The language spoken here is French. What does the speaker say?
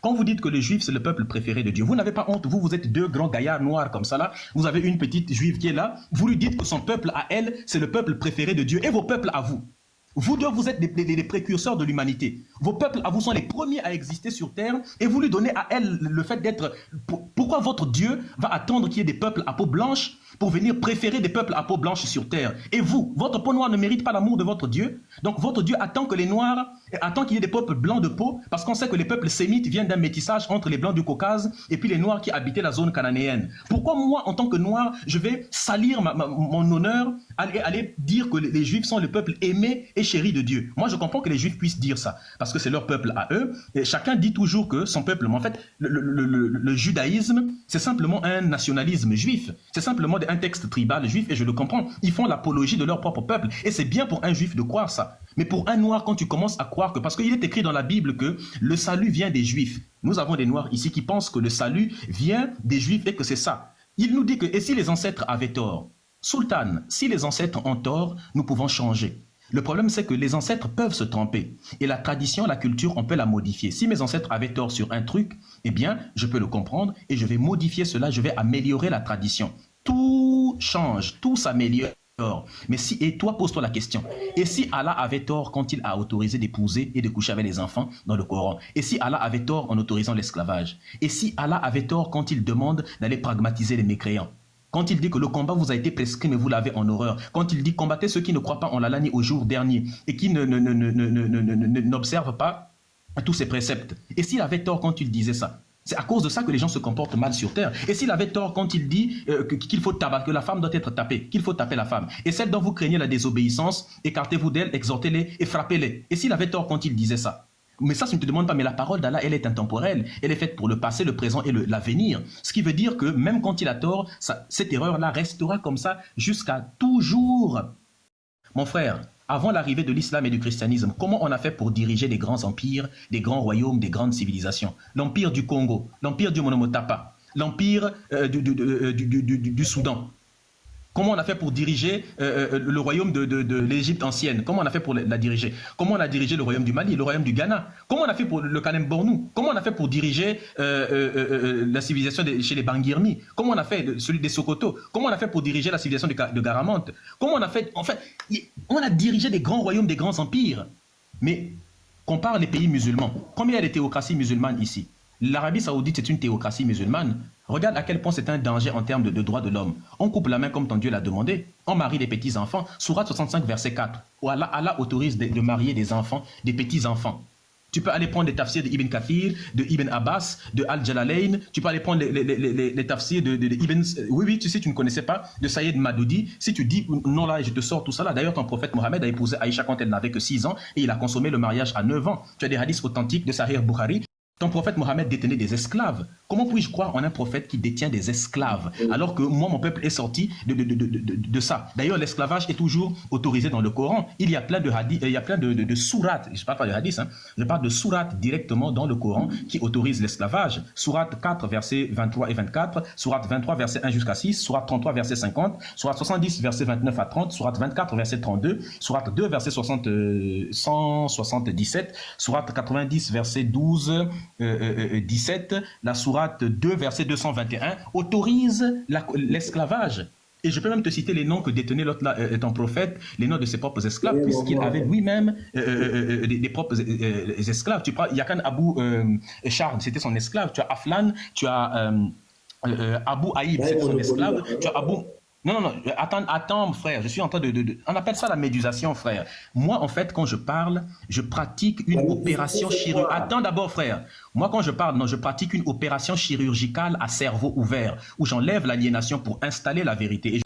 Quand vous dites que les Juifs, c'est le peuple préféré de Dieu, vous n'avez pas honte, vous êtes deux grands gaillards noirs comme ça là, vous avez une petite Juive qui est là, vous lui dites que son peuple à elle, c'est le peuple préféré de Dieu, et vos peuples à vous. Vous deux, vous êtes les précurseurs de l'humanité. Vos peuples à vous sont les premiers à exister sur terre et vous lui donnez à elle le fait d'être... Pourquoi votre Dieu va attendre qu'il y ait des peuples à peau blanche pour venir préférer des peuples à peau blanche sur terre? Et vous, votre peau noire ne mérite pas l'amour de votre Dieu. Donc votre Dieu attend que les Noirs, attend qu'il y ait des peuples blancs de peau parce qu'on sait que les peuples sémites viennent d'un métissage entre les Blancs du Caucase et puis les Noirs qui habitaient la zone cananéenne. Pourquoi moi, en tant que Noir, je vais salir mon honneur, aller dire que les Juifs sont le peuple aimé et chéri de Dieu? Moi, je comprends que les Juifs puissent dire ça parce que c'est leur peuple à eux. Et chacun dit toujours que son peuple, mais en fait, le judaïsme, c'est simplement un nationalisme juif. C'est simplement un texte tribal juif et je le comprends. Ils font l'apologie de leur propre peuple et c'est bien pour un juif de croire ça. Mais pour un noir, quand tu commences à croire que, parce qu'il est écrit dans la Bible que le salut vient des juifs. Nous avons des noirs ici qui pensent que le salut vient des juifs et que c'est ça. Il nous dit que, et si les ancêtres avaient tort? Sultan, si les ancêtres ont tort, nous pouvons changer. Le problème, c'est que les ancêtres peuvent se tromper. Et la tradition, la culture, on peut la modifier. Si mes ancêtres avaient tort sur un truc, eh bien, je peux le comprendre et je vais modifier cela, je vais améliorer la tradition. Tout change, tout s'améliore. Mais si, et toi, pose-toi la question. Et si Allah avait tort quand il a autorisé d'épouser et de coucher avec les enfants dans le Coran? Et si Allah avait tort en autorisant l'esclavage? Et si Allah avait tort quand il demande d'aller pragmatiser les mécréants? Quand il dit que le combat vous a été prescrit, mais vous l'avez en horreur. Quand il dit combattez ceux qui ne croient pas en l'Allah ni au jour dernier et qui n'observent pas tous ses préceptes. Et s'il avait tort quand il disait ça? C'est à cause de ça que les gens se comportent mal sur terre. Et s'il avait tort quand il dit qu'il faut tabac, que la femme doit être tapée, qu'il faut taper la femme. Et celle dont vous craignez la désobéissance, écartez-vous d'elle, exhortez-les et frappez-les. Et s'il avait tort quand il disait ça? Mais ça, je ne te demande pas, mais la parole d'Allah, elle est intemporelle. Elle est faite pour le passé, le présent et l'avenir. Ce qui veut dire que même quand il a tort, cette erreur-là restera comme ça jusqu'à toujours. Mon frère, avant l'arrivée de l'islam et du christianisme, comment on a fait pour diriger des grands empires, des grands royaumes, des grandes civilisations? L'empire du Congo, l'empire du Monomotapa, l'empire du Soudan. Comment on a fait pour diriger le royaume de l'Égypte ancienne? Comment on a fait pour la diriger? Comment on a dirigé le royaume du Mali, le royaume du Ghana? Comment on a fait pour le Kanem-Bornou? Comment on a fait pour diriger la civilisation chez les Bangirmi? Comment on a fait celui des Sokoto? Comment on a fait pour diriger la civilisation de Garamante? Comment on a fait? En fait, on a dirigé des grands royaumes, des grands empires. Mais compare les pays musulmans. Combien il y a de théocraties musulmanes ici? L'Arabie Saoudite, c'est une théocratie musulmane. Regarde à quel point c'est un danger en termes de droits de l'homme. On coupe la main comme ton Dieu l'a demandé. On marie des petits-enfants. Sourate 65, verset 4. Où Allah autorise de marier des enfants, des petits-enfants. Tu peux aller prendre des tafsirs de Ibn Kathir, de Ibn Abbas, de Al-Jalalayn. Tu peux aller prendre les tafsirs de Ibn... Oui, tu sais, tu ne connaissais pas, de Sayyid Madoudi. Si tu dis, non là, je te sors tout ça là. D'ailleurs, ton prophète Mohammed a épousé Aïcha quand elle n'avait que 6 ans et il a consommé le mariage à 9 ans. Tu as des hadiths authentiques de Sahih Bukhari. Ton prophète Mohammed détenait des esclaves. Comment puis-je croire en un prophète qui détient des esclaves alors que moi, mon peuple est sorti de ça? D'ailleurs, l'esclavage est toujours autorisé dans le Coran. Il y a plein de hadiths, il y a plein de sourates, je ne parle pas de hadiths, hein, je parle de sourates directement dans le Coran qui autorisent l'esclavage. Sourate 4, versets 23 et 24, sourate 23, verset 1 jusqu'à 6, sourate 33, verset 50, sourate 70, verset 29 à 30, sourate 24, verset 32, sourate 2, verset 177, sourate 90, verset 12, 17, la sourate 2, verset 221, autorise l'esclavage. Et je peux même te citer les noms que détenait l'autre là, ton prophète, les noms de ses propres esclaves, puisqu'il avait lui-même des propres esclaves. Tu prends Yakan Abou Shard, c'était son esclave. Tu as Aflan, tu as Abou Aïb, c'était son esclave. Tu as Abou... Non, attends, frère, je suis en train On appelle ça la médusation, frère. Moi, en fait, quand je parle, je pratique une opération chirurgicale. Attends d'abord, frère. Moi, quand je parle, non, je pratique une opération chirurgicale à cerveau ouvert, où j'enlève l'aliénation pour installer la vérité.